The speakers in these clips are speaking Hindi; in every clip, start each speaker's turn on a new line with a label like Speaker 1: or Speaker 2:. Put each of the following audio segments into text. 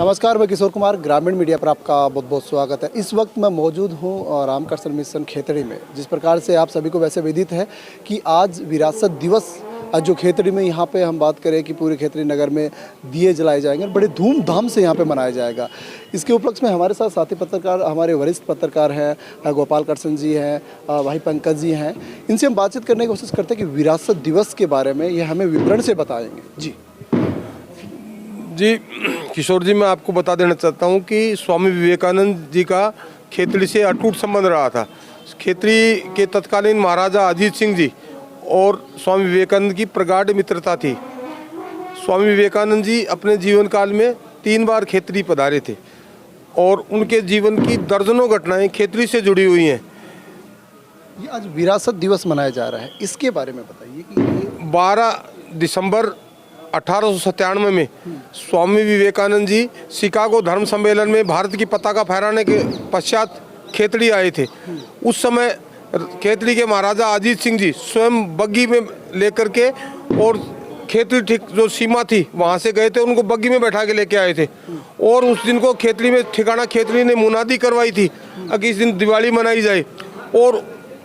Speaker 1: नमस्कार, मैं किशोर कुमार, ग्रामीण मीडिया पर आपका बहुत बहुत स्वागत है। इस वक्त मैं मौजूद हूँ रामकृष्ण मिशन खेतड़ी में। जिस प्रकार से आप सभी को वैसे विदित है कि आज विरासत दिवस जो खेतड़ी में यहाँ पे हम बात करें कि पूरे खेतड़ी नगर में दिए जलाए जाएंगे और बड़े धूमधाम से यहाँ पे मनाया जाएगा। इसके उपलक्ष्य में हमारे साथ साथी पत्रकार, हमारे वरिष्ठ पत्रकार हैं, गोपाल कृष्ण जी हैं, भाई पंकज जी हैं। इनसे हम बातचीत करने की कोशिश करते हैं कि विरासत दिवस के बारे में ये हमें विवरण से बताएंगे।
Speaker 2: जी किशोर जी, मैं आपको बता देना चाहता हूँ कि स्वामी विवेकानंद जी का खेतड़ी से अटूट संबंध रहा था। खेतड़ी के तत्कालीन महाराजा अजीत सिंह जी और स्वामी विवेकानंद की प्रगाढ़ मित्रता थी। स्वामी विवेकानंद जी अपने जीवन काल में 3 बार खेतड़ी पधारे थे और उनके जीवन की दर्जनों घटनाएं खेतड़ी से जुड़ी हुई हैं।
Speaker 1: ये आज विरासत दिवस मनाया जा रहा है, इसके बारे में बताइए कि
Speaker 2: 12 दिसंबर 1897 में स्वामी विवेकानंद जी शिकागो धर्म सम्मेलन में भारत की पताका फहराने के पश्चात खेतड़ी आए थे। उस समय खेतड़ी के महाराजा अजीत सिंह जी स्वयं बग्गी में लेकर के और खेतड़ी ठीक जो सीमा थी वहाँ से गए थे, उनको बग्गी में बैठा के लेके आए थे। और उस दिन को खेतड़ी में ठिकाना खेतड़ी ने मुनादी करवाई थी कि इस दिन दिवाली मनाई जाए। और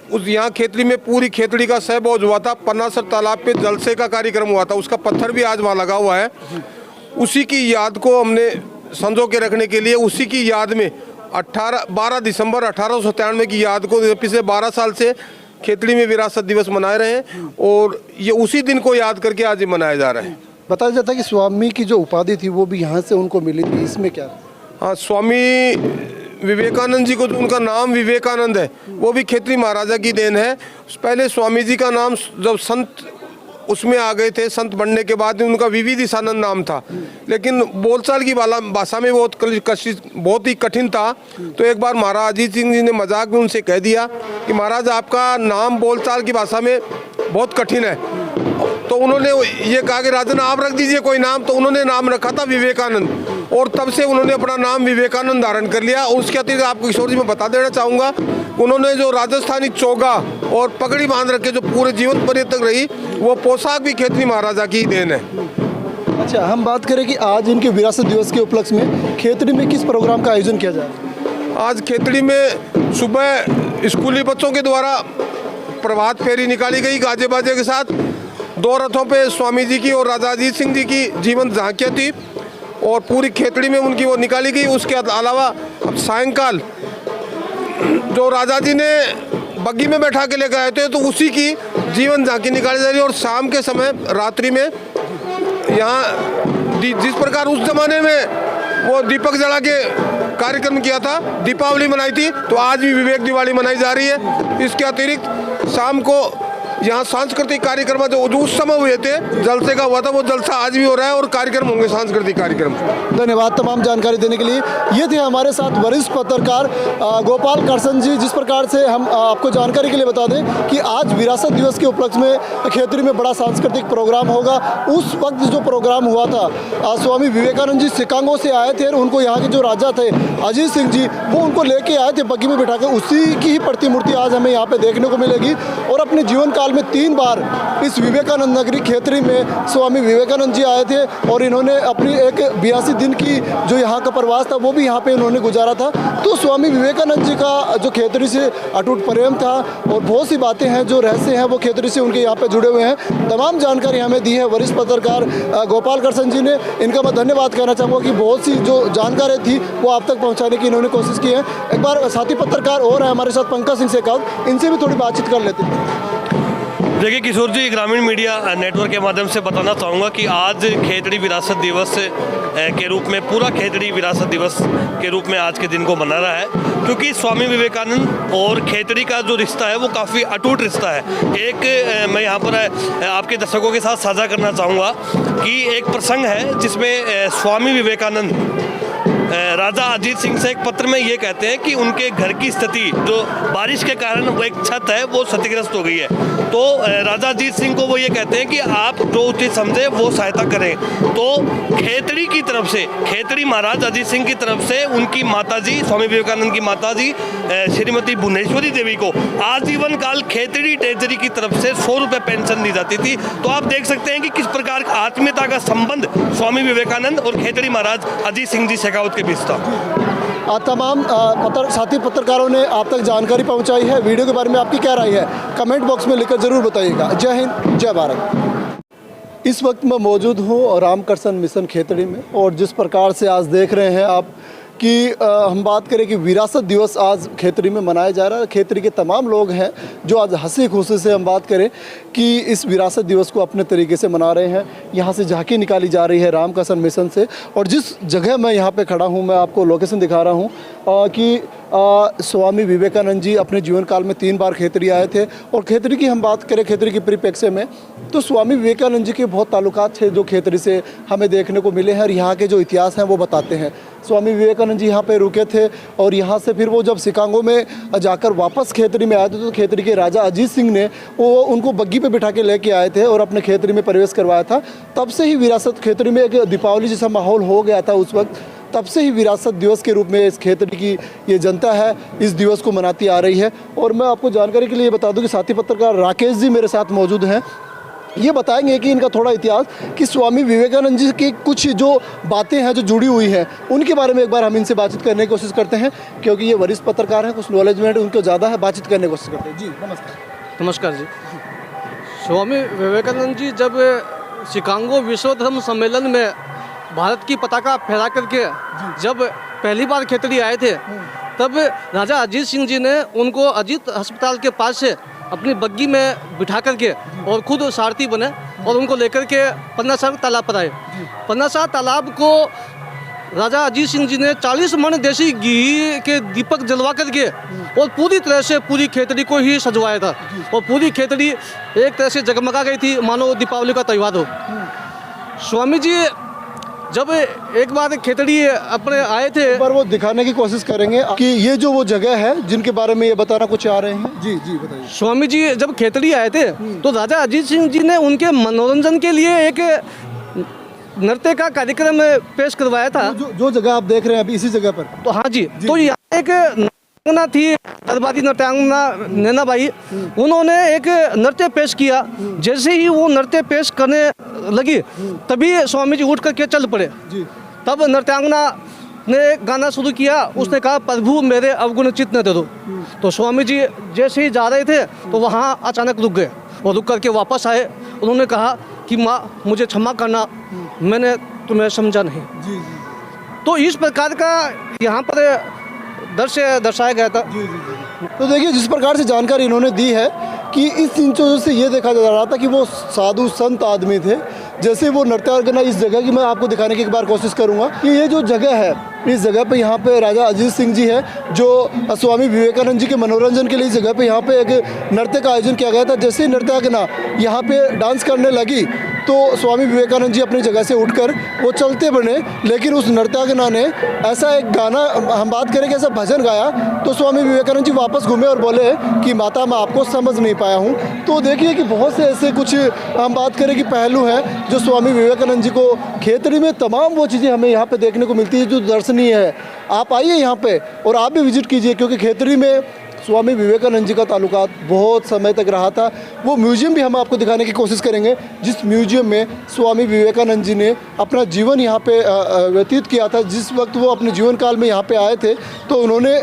Speaker 2: उस यहाँ खेतड़ी में पूरी खेतड़ी का सहबोज हुआ था। पन्नासर तालाब पे जलसे का कार्यक्रम हुआ था, उसका पत्थर भी आज वहाँ लगा हुआ है। उसी की याद को हमने संजो के रखने के लिए उसी की याद में 12 दिसंबर 1897 की याद को पिछले 12 साल से खेतड़ी में विरासत दिवस मनाए रहे हैं और ये उसी दिन को याद करके आज मनाया जा रहा है।
Speaker 1: बताया जाता है कि स्वामी की जो उपाधि थी वो भी यहाँ से उनको मिली थी, इसमें क्या?
Speaker 2: हाँ, स्वामी विवेकानंद जी को जो उनका नाम विवेकानंद है वो भी खेतड़ी महाराजा की देन है। पहले स्वामी जी का नाम जब संत उसमें आ गए थे, संत बनने के बाद उनका विविधिशानंद नाम था, लेकिन बोलचाल की भाषा में बहुत ही कठिन था। तो एक बार महाराज अजीत सिंह जी ने मजाक में उनसे कह दिया कि महाराज आपका नाम बोलचाल की भाषा में बहुत कठिन है। तो उन्होंने ये कहा कि राजन आप रख दीजिए कोई नाम। तो उन्होंने नाम रखा था विवेकानंद और तब से उन्होंने अपना नाम विवेकानंद धारण कर लिया। उसके अतिरिक्त आपको किशोर जी मैं बता देना चाहूँगा, उन्होंने जो राजस्थानी चोगा और पगड़ी बांध रखे जो पूरे जीवन पर्यंत रही, वो पोशाक भी खेतड़ी महाराजा की देन है।
Speaker 1: अच्छा, हम बात करें कि आज इनके विरासत दिवस के उपलक्ष्य में खेतड़ी में किस प्रोग्राम का आयोजन किया जाए?
Speaker 2: आज खेतड़ी में सुबह स्कूली बच्चों के द्वारा प्रभात फेरी निकाली गई गाजे बाजे के साथ। 2 रथों पे स्वामी जी की और राजा अजीत सिंह जी की जीवन झांकियाँ थी और पूरी खेतड़ी में उनकी वो निकाली गई। उसके अलावा अब सायंकाल जो राजा जी ने बग्गी में बैठा के लेकर आए थे तो उसी की जीवन झांकी निकाली जा रही है। और शाम के समय रात्रि में यहाँ जिस प्रकार उस जमाने में वो दीपक जला के कार्यक्रम किया था, दीपावली मनाई थी, तो आज भी विवेक दिवाली मनाई जा रही है। इसके अतिरिक्त शाम को यहाँ सांस्कृतिक कार्यक्रम जो उस समय हुए थे, जलसे का हुआ था, वो जलसा आज भी हो रहा है और कार्यक्रम होंगे सांस्कृतिक कार्यक्रम।
Speaker 1: धन्यवाद तमाम जानकारी देने के लिए। ये थे हमारे साथ वरिष्ठ पत्रकार गोपाल कृष्ण जी। जिस प्रकार से हम आपको जानकारी के लिए बता दें कि आज विरासत दिवस के उपलक्ष्य में खेतड़ी में बड़ा सांस्कृतिक प्रोग्राम होगा। उस वक्त जो प्रोग्राम हुआ था, स्वामी विवेकानंद जी शिकागो से आए थे और उनको यहाँ के जो राजा थे अजीत सिंह जी, वो उनको लेके आए थे बग्गी में बिठा कर। उसी की ही प्रतिमूर्ति आज हमें यहाँ पे देखने को मिलेगी। और अपने जीवन काल में 3 बार इस विवेकानंद नगरी खेतड़ी में स्वामी विवेकानंद जी आए थे और इन्होंने अपनी एक 82 दिन की जो यहाँ का प्रवास था वो भी यहाँ पे इन्होंने गुजारा था। तो स्वामी विवेकानंद जी का जो खेतड़ी से अटूट प्रेम था और बहुत सी बातें हैं जो रहस्य हैं वो खेतड़ी से उनके यहाँ पे जुड़े हुए हैं। तमाम जानकारी हमें दी है वरिष्ठ पत्रकार गोपाल कृष्ण जी ने। इनका मैं धन्यवाद कहना चाहूँगा कि बहुत सी जो जानकारी थी वो आप तक पहुँचाने की इन्होंने कोशिश की है। एक बार साथी पत्रकार और है हमारे साथ पंकज सिंह शेखावत, इनसे भी थोड़ी बातचीत कर लेते हैं।
Speaker 3: देखिए किशोर जी, ग्रामीण मीडिया नेटवर्क के माध्यम से बताना चाहूँगा कि आज खेतड़ी विरासत दिवस के रूप में, पूरा खेतड़ी विरासत दिवस के रूप में आज के दिन को मना रहा है, क्योंकि स्वामी विवेकानंद और खेतड़ी का जो रिश्ता है वो काफ़ी अटूट रिश्ता है। एक मैं यहाँ पर आपके दर्शकों के साथ साझा करना चाहूँगा कि एक प्रसंग है जिसमें स्वामी विवेकानंद राजा अजीत सिंह से एक पत्र में ये कहते हैं कि उनके घर की स्थिति जो बारिश के कारण वो एक छत है वो क्षतिग्रस्त हो गई है। तो राजा अजीत सिंह को वो ये कहते हैं कि आप जो उचित समझे वो सहायता करें। तो खेतड़ी की तरफ से, खेतड़ी महाराज अजीत सिंह की तरफ से उनकी माताजी, स्वामी विवेकानंद की माताजी श्रीमती भुवनेश्वरी देवी को आजीवन काल खेतड़ी ट्रेजरी की तरफ से 100 रुपये पेंशन दी जाती थी। तो आप देख सकते हैं कि किस प्रकार का आत्मीयता का संबंध स्वामी विवेकानंद और खेतड़ी महाराज अजीत सिंह जी शेखावत के बीच था।
Speaker 1: तमाम साथी पत्रकारों ने आप तक जानकारी पहुंचाई है। वीडियो के बारे में आपकी क्या राय है, कमेंट बॉक्स में लिखकर जरूर बताइएगा। जय हिंद, जय भारत। इस वक्त मैं मौजूद हूँ रामकृष्ण मिशन खेतड़ी में, और जिस प्रकार से आज देख रहे हैं आप कि हम बात करें कि विरासत दिवस आज खेतड़ी में मनाया जा रहा है। खेतड़ी के तमाम लोग हैं जो आज हंसी खुशी से हम बात करें कि इस विरासत दिवस को अपने तरीके से मना रहे हैं। यहाँ से झांकी निकाली जा रही है रामकृष्ण मिशन से, और जिस जगह मैं यहाँ पे खड़ा हूँ, मैं आपको लोकेशन दिखा रहा हूँ कि स्वामी विवेकानंद जी अपने जीवन काल में 3 बार खेतड़ी आए थे। और खेतड़ी की हम बात करें, खेतड़ी के परिप्रेक्ष्य में, तो स्वामी विवेकानंद जी के बहुत ताल्लुकात थे जो खेतड़ी से हमें देखने को मिले हैं, और यहाँ के जो इतिहास हैं वो बताते हैं। स्वामी विवेकानंद जी यहाँ पे रुके थे, और यहाँ से फिर वो जब शिकागो में जाकर वापस खेतड़ी में आए थे तो खेतड़ी के राजा अजीत सिंह ने वो उनको बग्गी पे बिठा के लेके आए थे और अपने खेतड़ी में प्रवेश करवाया था। तब से ही विरासत खेतड़ी में एक दीपावली जैसा माहौल हो गया था उस वक्त। तब से ही विरासत दिवस के रूप में इस खेतड़ी की ये जनता है इस दिवस को मनाती आ रही है। और मैं आपको जानकारी के लिए बता दूं कि साथी पत्रकार राकेश जी मेरे साथ मौजूद हैं। ये बताएंगे कि इनका थोड़ा इतिहास, कि स्वामी विवेकानंद जी की कुछ जो बातें हैं जो जुड़ी हुई हैं उनके बारे में एक बार हम इनसे बातचीत करने की कोशिश करते हैं, क्योंकि ये वरिष्ठ पत्रकार हैं, कुछ नॉलेजमेंट उनको ज़्यादा है, बातचीत करने की कोशिश करते हैं। जी नमस्कार।
Speaker 4: नमस्कार जी। स्वामी विवेकानंद जी जब शिकागो विश्व धर्म सम्मेलन में भारत की पताका फहरा करके जब पहली बार खेतड़ी आए थे, तब राजा अजीत सिंह जी ने उनको अजीत अस्पताल के पास से अपनी बग्गी में बिठा करके और खुद सारथी बने और उनको लेकर के पन्नासार तालाब पर आए। पन्नासार तालाब को राजा अजीत सिंह जी ने 40 मन देसी घी के दीपक जलवा करके और पूरी तरह से पूरी खेतड़ी को ही सजवाया था, और पूरी खेतड़ी एक तरह से जगमगा गई थी मानो दीपावली का त्यौहार हो। स्वामी जी जब एक बार खेतड़ी अपने आए थे,
Speaker 1: पर वो दिखाने की कोशिश करेंगे कि ये जो वो जगह है जिनके बारे में ये बताना कुछ आ रहे हैं। जी जी बताइए।
Speaker 4: स्वामी जी जब खेतड़ी आए थे तो राजा अजीत सिंह जी ने उनके मनोरंजन के लिए एक नृत्य का कार्यक्रम पेश करवाया था।
Speaker 1: जो जगह आप देख रहे हैं अभी इसी जगह पर,
Speaker 4: तो हाँ जी, तो यहाँ एक नृत्यांगना थी, दरबारी नृत्यांगना नैनाबाई, उन्होंने एक नृत्य पेश किया। जैसे ही वो नृत्य पेश करने लगी तभी स्वामी जी उठ करके चल पड़े। तब नृत्यांगना ने गाना शुरू किया, उसने कहा प्रभु मेरे अवगुण चित्त न दो। तो स्वामी जी जैसे ही जा रहे थे तो वहाँ अचानक रुक गए, और रुक करके वापस आए। उन्होंने कहा कि माँ मुझे क्षमा करना, मैंने तुम्हें समझा नहीं। तो इस प्रकार का यहाँ पर दृश्य दर्शाया गया था।
Speaker 1: तो देखिए जिस प्रकार से जानकारी इन्होंने दी है कि इस चीज़ों से ये देखा जा रहा था कि वो साधु संत आदमी थे। जैसे वो नृत्यांगना, इस जगह की मैं आपको दिखाने की एक बार कोशिश करूंगा कि ये जो जगह है, इस जगह पे यहाँ पे राजा अजीत सिंह जी है जो स्वामी विवेकानंद जी के मनोरंजन के लिए इस जगह पे यहाँ पे एक नृत्य का आयोजन किया गया था। जैसे ही नृत्यांगना यहाँ पे डांस करने लगी तो स्वामी विवेकानंद जी अपनी जगह से उठकर वो चलते बने, लेकिन उस नृत्यांगना ने ऐसा एक गाना, हम बात करें कि ऐसा भजन गाया, तो स्वामी विवेकानंद जी वापस घूमे और बोले कि माता मैं आपको समझ नहीं पाया हूँ। तो देखिए कि बहुत से ऐसे कुछ हम बात करें कि पहलू हैं जो स्वामी विवेकानंद जी को खेतड़ी में तमाम वो चीज़ें हमें यहाँ पे देखने को मिलती है जो दर्शनीय है। आप आइए यहाँ पे और आप भी विजिट कीजिए, क्योंकि खेतड़ी में स्वामी विवेकानंद जी का ताल्लुकात बहुत समय तक रहा था। वो म्यूजियम भी हम आपको दिखाने की कोशिश करेंगे, जिस म्यूजियम में स्वामी विवेकानंद जी ने अपना जीवन यहाँ पे व्यतीत किया था। जिस वक्त वो अपने जीवन काल में यहाँ पे आए थे तो उन्होंने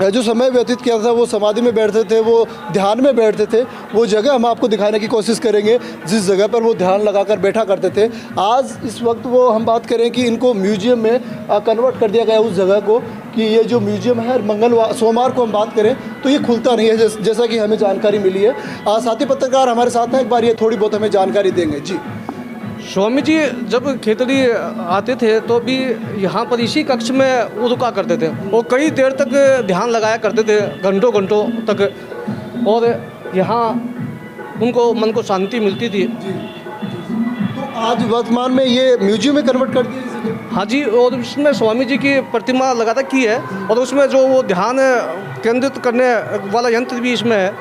Speaker 1: जो समय व्यतीत किया था वो समाधि में बैठते थे, वो ध्यान में बैठते थे। वो जगह हम आपको दिखाने की कोशिश करेंगे जिस जगह पर वो ध्यान लगाकर बैठा करते थे। आज इस वक्त वो हम बात करें कि इनको म्यूजियम में कन्वर्ट कर दिया गया उस जगह को, कि ये जो म्यूजियम है सोमवार को हम बात करें तो ये खुलता नहीं है, जैसा कि हमें जानकारी मिली है। साथी पत्रकार हमारे साथ हैं, एक बार ये थोड़ी बहुत हमें जानकारी देंगे। जी
Speaker 4: स्वामी जी जब खेतड़ी आते थे तो भी यहाँ पर इसी कक्ष में वो रुका करते थे और कई देर तक ध्यान लगाया करते थे, घंटों घंटों तक, और यहाँ उनको मन को शांति मिलती थी।
Speaker 1: तो आज वर्तमान में ये म्यूजियम में कन्वर्ट कर दिया।
Speaker 4: हाँ जी, और उसमें स्वामी जी की प्रतिमा लगातार की है और उसमें जो वो ध्यान केंद्रित करने वाला यंत्र भी इसमें है।